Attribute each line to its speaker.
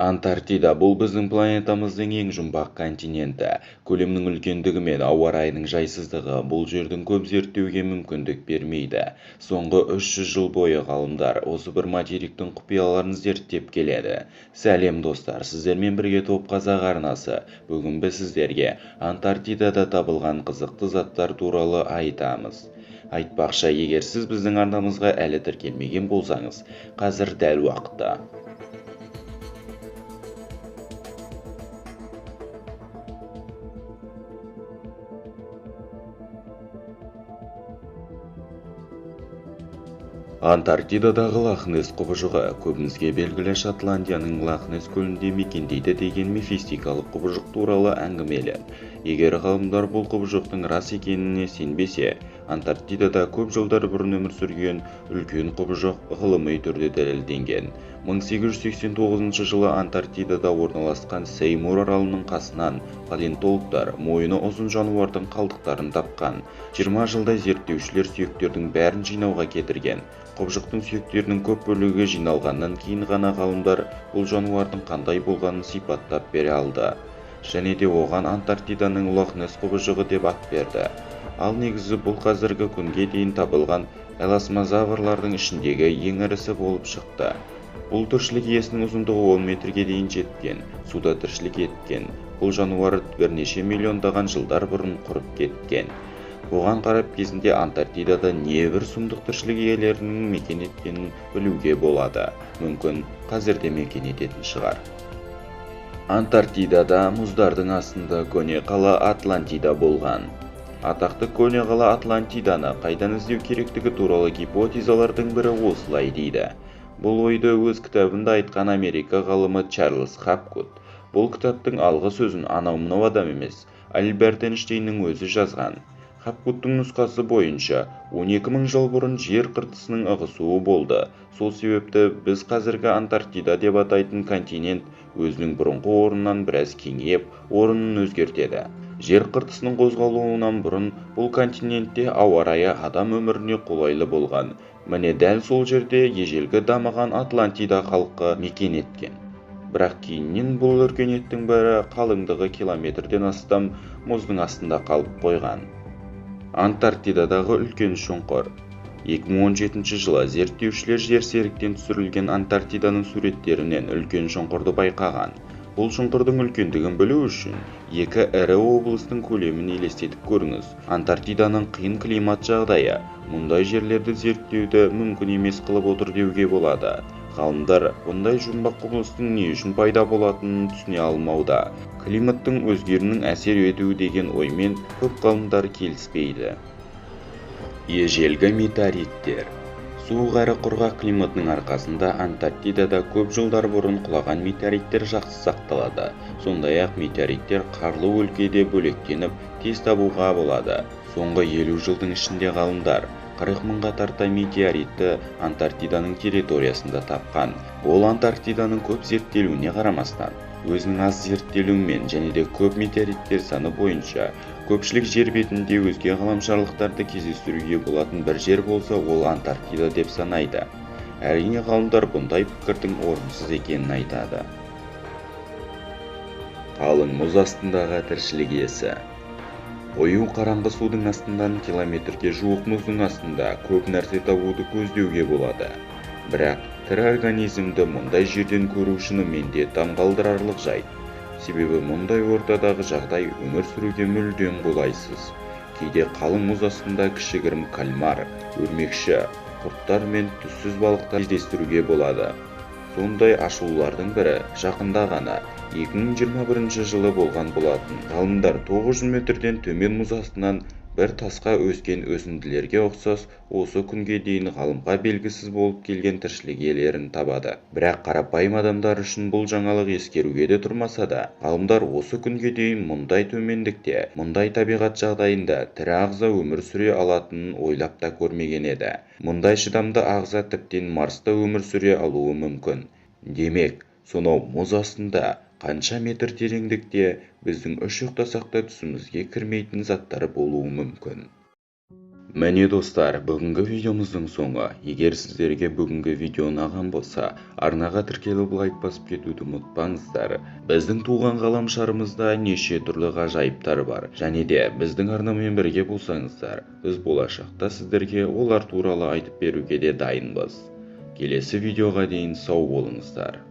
Speaker 1: Антарктида бұл біздің планетамыздың ең жұмбақ континенті. Көлемнің үлкендігі мен ауа райының жайсыздығы бұл жердің көп зерттеуге мүмкіндік бермейді. Соңғы 300 жыл бойы ғалымдар осы бір материктің құпияларын зерттеп келеді. Сәлем достар, сіздермен бірге Топ Қазақ арнасы. Бүгін біз сіздерге Антарктидада табылған қызықты заттар туралы айтамыз. Айтпақшы, егер сіз біздің арнамызға әлі тіркелмеген болсаңыз, қазір дәл уақытта. Антарктидадағы Лох-Несс құбыжығы көбімізге белгілі Шотландияның Лох-Несс көлінде мекендейді деген мифистикалық құбыжық туралы әңгімелі. Егер ғалымдар бұл құбыжықтың рас екеніне сенбесе, Антарктидада көп жылдар бұрын өмір сүрген үлкен құбыжық ғылыми түрде дәлелденген. 1889 жылы Антарктидада орналасқан Сеймур аралының қасынан палеонтологтар мойыны ұзын жануардың қалдықтарын тапқан. 20 жылдай зерттеушілер сүйектердің бәрін жинауға кетірген. Құбыжықтың сүйектерінің көп бөлігі жиналғаннан кейін ғана ғалымдар бұл жануардың қандай болғанын сипаттап бере алды. Және де оған Антарктиданың Лох-Несс құбыжығы деп ат берді. Ал негізі бұл қазіргі күнге дейін табылған эласмозаврлардың ішіндегі ең ірісі болып шықты. Бұл тіршілік иесінің ұзындығы 10 метрге дейін жеткен, суда тіршілік еткен. Бұл жануар бірнеше миллиондаған жылдар бұрын құрып кеткен. Оған қарап кезінде Антарктидада небір сұмдық тіршілік иелерінің мекен еткенін білуге болады. Мүмкін қазірде мекен ететін шығар. Антарктидада мұздардың астында көне қала Атлантида болған. Атақты көне қала Атлантиданы қайдан іздеу керектігі туралы гипотезалардың бірі осылай дейді. Бұл ойды өз кітабында айтқан Америка ғалымы Чарльз Хапгуд. Бұл кітаптың алғы сөзін анау-мынау адам емес, Альберт Эйнштейннің өзі жазған. Хапгудтың нұсқасы бойынша 12.000 жыл бұрын жер қыртысының ығысуы болды. Сол себепті біз қазіргі Антарктида деп атайтын континент өзінің бұрынғы орнынан біраз кеңейіп, орнын өзгертеді. Жер қыртысының қозғалуынан бұрын бұл континентте ауа райы адам өміріне қолайлы болған. Міне дәл сол жерде ежелгі дамыған Атлантида халқы мекен еткен. Бірақ кейіннен бұл өркениеттің бәрі қалыңдығы километрден астам мұздың астында қалып қойған. Антарктидадағы үлкен шұңқыр. 2017 жылы зерттеушілер жерсеріктен түсірілген Антарктиданың суреттерінен үлкен шұңқырды байқаған. Бұл шұңқырдың үлкендігін білу үшін екі ірі облыстың көлемін елестетіп көріңіз. Антарктиданың қиын климат жағдайы мұндай жерлерді зерттеуді мүмкін емес қылып отыр деуге болады. Ғалымдар бұндай жұмбақ құбылыстың не үшін пайда болатынын түсіне алмауда. Климаттың өзгеруінің әсер етуі деген оймен көп ғалымдар келіспейді. Ежелгі метеориттер. Суық әрі құрғақ климатының арқасында Антарктидада көп жылдар бұрын құлаған метеориттер жақсы сақталады. Сондай-ақ метеориттер қарлы өлкеде бөлектеніп тез табуға болады. Соңғы 50 жылдың ішінде ғалымдар 40 мыңға тарта метеоритті Антарктиданың территориясында тапқан. Ол Антарктиданың көп зерттелуіне қарамастан, өзінің аз зерттелуімен және де көп метеориттер саны бойынша көпшілік жер бетінде өзге ғаламшарлықтарды кездестіруге болатын бір жер болса, ол Антарктида деп санайды. Әрине ғалымдар бұндай пікірдің орынсыз екенін айтады. Қалың мұз астындағы тіршілік иесі. Қою қараңғы судың астынан километрге жуық мұздың астында көп нәрсе табуды көздеуге болады. Бірақ тірі организмді мұндай жерден көру шынымен де таңғалдырарлық жайт. Себебі мұндай ортадағы жағдай өмір сүруге мүлдем қолайсыз. Кейде қалың мұз астында кішігірім кальмар, өрмекші, құрттар мен түссіз балықтар кездестіруге болады. Сондай ашулардың бірі жақында ғана 2021 жылы болған болатын. Ғалымдар 900 метрден төмен мұз астынан бір тасқа өскен өсінділерге ұқсас осы күнге дейін ғалымға белгісіз болып келген тіршілік иелерін табады. Бірақ қарапайым адамдар үшін бұл жаңалық ескеруге де тұрмаса да, ғалымдар осы күнге дейін мұндай төмендікте, мұндай табиғат жағдайында тірі ағза өмір сүре алатынын ойлап та көрмеген еді. Мұндай шыдамды ағза тіптен Марста өмір сүре алуы мүмкін. Демек, сонау мұз астында қанша метр тереңдікте біздің үш ұйықтасақ та түсімізге кірмейтін заттар болуы мүмкін. Міне достар, бүгінгі видеомыздың соңы. Егер сіздерге бүгінгі видео ұнаған болса, арнаға тіркеліп лайк басып кетуді ұмытпаңыздар. Біздің туған ғаламшарымызда неше түрлі ғажайыптар бар, және де біздің арнамен бірге болсаңыздар, біз болашақта сіздерге олар туралы айтып беруге де дайынбыз. Келесі видеоға дейін сау болыңыздар.